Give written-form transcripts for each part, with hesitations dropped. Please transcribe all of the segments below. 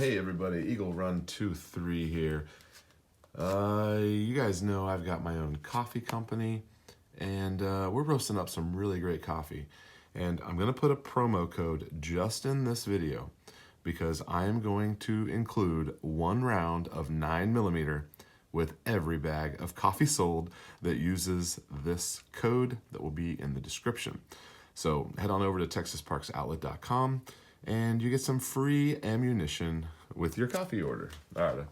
Hey everybody, Eagle Run 23 here. You guys know I've got my own coffee company, and we're roasting up some really great coffee. And I'm gonna put a promo code just in this video because I am going to include 1 round of 9mm with every bag of coffee sold that uses this code that will be in the description. So head on over to texasparksoutlet.com and you get some free ammunition with your coffee order. All right,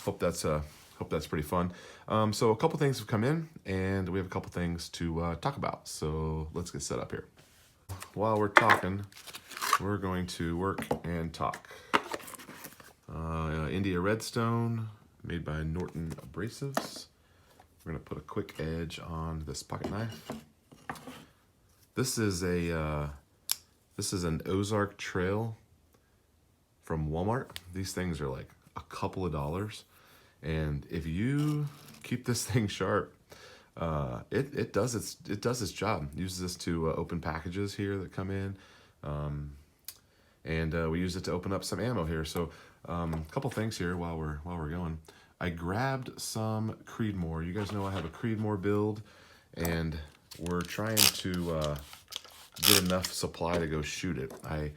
hope that's pretty fun. So a couple things have come in, and we have a couple things to talk about. So let's get set up here. While we're talking, we're going to work and talk. India Redstone, made by Norton Abrasives. We're gonna put a quick edge on this pocket knife. This is an Ozark Trail from Walmart. These things are like a couple of dollars, and if you keep this thing sharp, it does its job. Uses this to open packages here that come in, and we use it to open up some ammo here. So a couple things here while we're going. I grabbed some Creedmoor. You guys know I have a Creedmoor build, and we're trying to get enough supply to go shoot it. I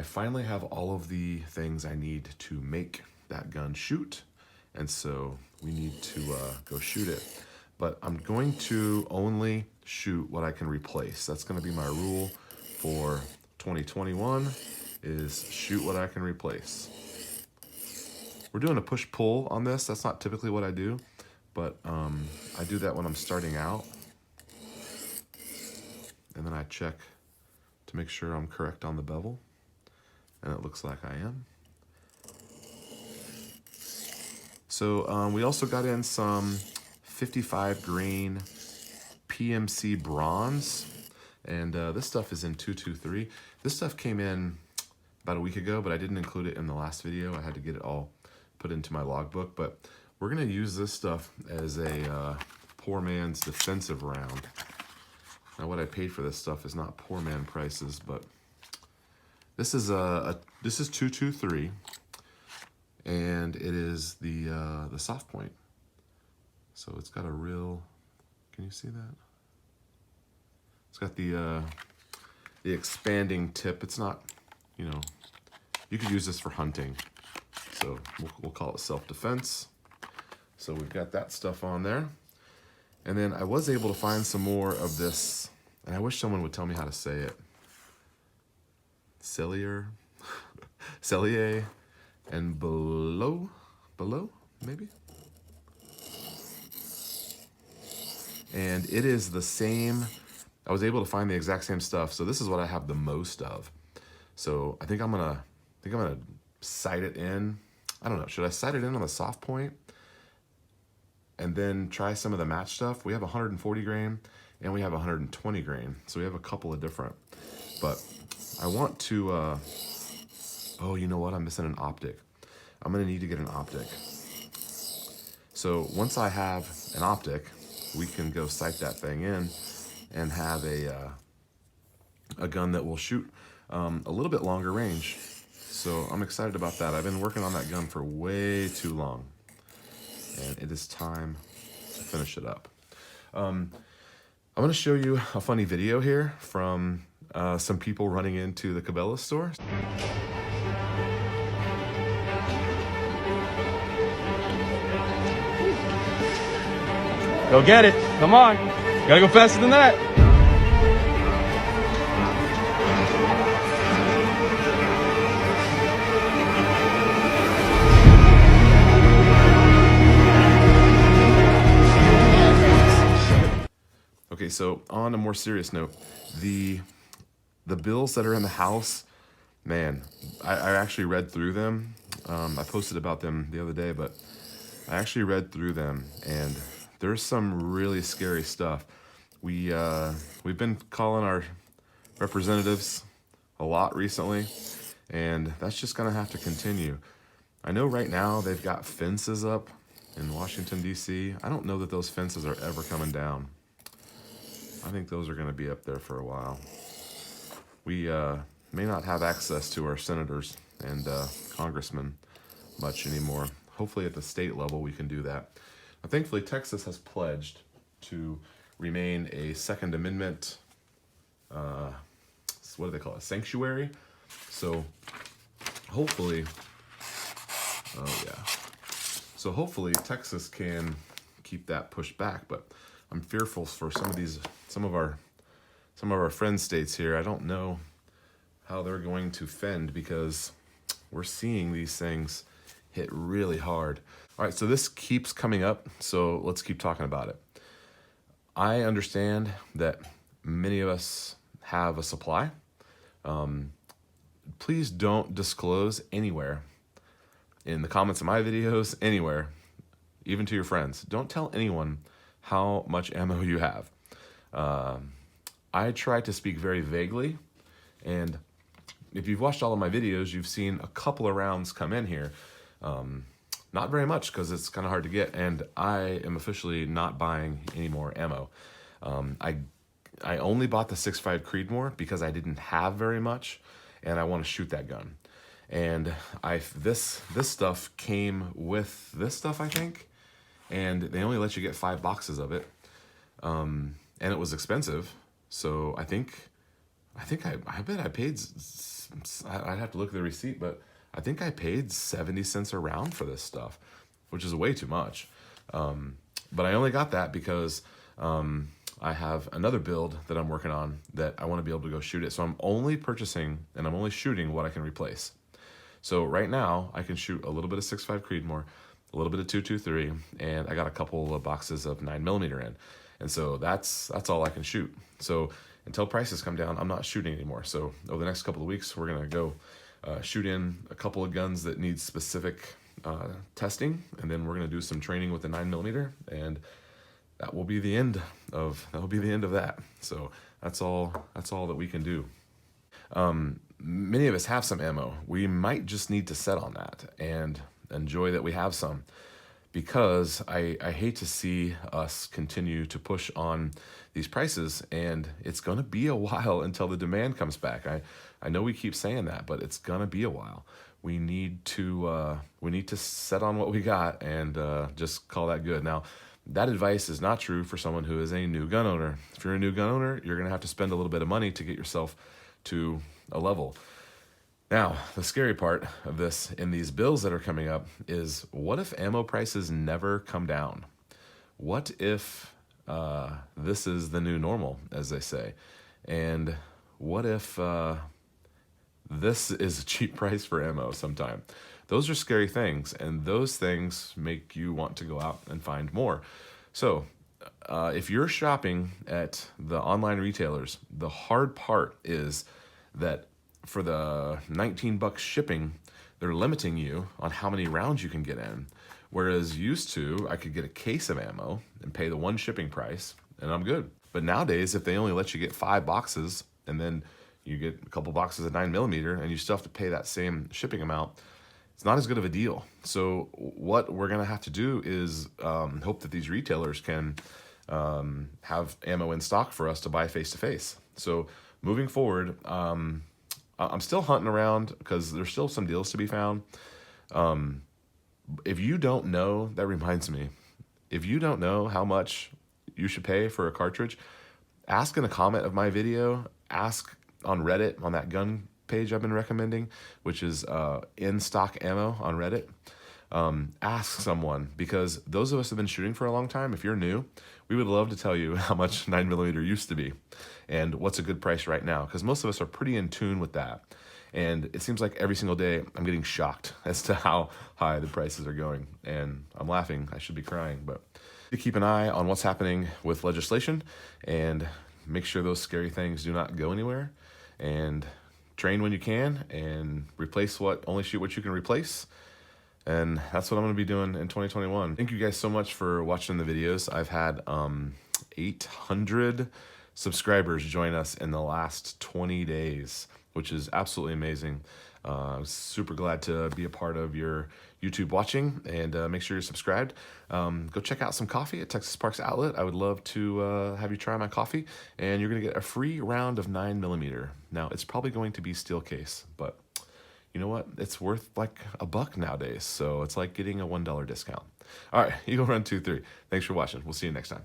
finally have all of the things I need to make that gun shoot, and so we need to go shoot it. But I'm going to only shoot what I can replace. That's going to be my rule for 2021, is shoot what I can replace. We're doing a push-pull on this. That's not typically what I do, but I do that when I'm starting out. And then I check to make sure I'm correct on the bevel. And it looks like I am. So we also got in some 55 grain PMC bronze. And this stuff is in 223. This stuff came in about a week ago, but I didn't include it in the last video. I had to get it all put into my logbook. But we're gonna use this stuff as a poor man's defensive round. Now, what I paid for this stuff is not poor man prices, but this is 223, and it is the soft point. So it's got a real. Can you see that? It's got the expanding tip. It's not, you could use this for hunting. So we'll call it self-defense. So we've got that stuff on there. And then I was able to find some more of this, and I wish someone would tell me how to say it. Cellier, and below, maybe? And it is the same. I was able to find the exact same stuff, so this is what I have the most of. So I think I'm gonna sight it in. I don't know, should I sight it in on the soft point and then try some of the match stuff? We have 140 grain and we have 120 grain. So we have a couple of different, but I want to, oh, you know what? I'm missing an optic. I'm gonna need to get an optic. So once I have an optic, we can go sight that thing in and have a gun that will shoot a little bit longer range. So I'm excited about that. I've been working on that gun for way too long, and it is time to finish it up. I'm gonna show you a funny video here from some people running into the Cabela store. Go get it. Come on. Gotta go faster than that. Okay, so on a more serious note, the bills that are in the house, man, I actually read through them. I posted about them the other day, but I actually read through them, and there's some really scary stuff. We've been calling our representatives a lot recently, and that's just gonna have to continue. I know right now they've got fences up in Washington, D.C. I don't know that those fences are ever coming down. I think those are gonna be up there for a while. We may not have access to our senators and congressmen much anymore. Hopefully at the state level we can do that. Now, thankfully, Texas has pledged to remain a Second Amendment, what do they call it, sanctuary? So hopefully, oh yeah. So hopefully Texas can keep that pushed back, but I'm fearful for some of our friend states here. I don't know how they're going to fend because we're seeing these things hit really hard. All right, so this keeps coming up, so let's keep talking about it. I understand that many of us have a supply. Please don't disclose anywhere, in the comments of my videos, anywhere, even to your friends. Don't tell anyone how much ammo you have. I try to speak very vaguely, and if you've watched all of my videos, you've seen a couple of rounds come in here. Not very much because it's kind of hard to get, and I am officially not buying any more ammo. I only bought the 6.5 Creedmoor because I didn't have very much, and I want to shoot that gun. And this stuff came with this stuff, I think, and they only let you get 5 boxes of it, and it was expensive. So I bet I paid. I'd have to look at the receipt, but I think I paid 70 cents a round for this stuff, which is way too much. But I only got that because I have another build that I'm working on that I want to be able to go shoot it. So I'm only purchasing and I'm only shooting what I can replace. So right now I can shoot a little bit of 6.5 Creedmoor, a little bit of 223, and I got a couple of boxes of 9mm in. And so that's all I can shoot. So until prices come down, I'm not shooting anymore. So over the next couple of weeks, we're gonna go shoot in a couple of guns that need specific testing, and then we're gonna do some training with the 9mm, and that will be the end of that. So that's all that we can do. Many of us have some ammo. We might just need to set on that and enjoy that we have some, because I hate to see us continue to push on these prices, and it's going to be a while until the demand comes back. I know we keep saying that, but it's going to be a while. We need to set on what we got and just call that good. Now, that advice is not true for someone who is a new gun owner. If you're a new gun owner, you're going to have to spend a little bit of money to get yourself to a level. Now, the scary part of this in these bills that are coming up is, what if ammo prices never come down? What if this is the new normal, as they say? And what if this is a cheap price for ammo sometime? Those are scary things, and those things make you want to go out and find more. So if you're shopping at the online retailers, the hard part is that for the $19 shipping, they're limiting you on how many rounds you can get in. Whereas used to, I could get a case of ammo and pay the one shipping price, and I'm good. But nowadays, if they only let you get 5 boxes, and then you get a couple boxes of 9mm, and you still have to pay that same shipping amount, it's not as good of a deal. So what we're gonna have to do is hope that these retailers can have ammo in stock for us to buy face-to-face. So moving forward, I'm still hunting around because there's still some deals to be found. If you don't know, that reminds me, if you don't know how much you should pay for a cartridge, ask in a comment of my video, ask on Reddit, on that gun page I've been recommending, which is In Stock Ammo on Reddit. Ask someone, because those of us who have been shooting for a long time, if you're new, we would love to tell you how much 9mm used to be and what's a good price right now, because most of us are pretty in tune with that. And it seems like every single day I'm getting shocked as to how high the prices are going. And I'm laughing. I should be crying. But to keep an eye on what's happening with legislation and make sure those scary things do not go anywhere. And train when you can and only shoot what you can replace. And that's what I'm going to be doing in 2021. Thank you guys so much for watching the videos. I've had 800 subscribers join us in the last 20 days, which is absolutely amazing. I'm super glad to be a part of your YouTube watching, and make sure you're subscribed. Go check out some coffee at Texas Parks Outlet. I would love to have you try my coffee, and you're going to get a free round of 9mm. Now, it's probably going to be steel case, but you know what? It's worth like $1 nowadays. So it's like getting a $1 discount. All right, Eagle Run 23. Thanks for watching. We'll see you next time.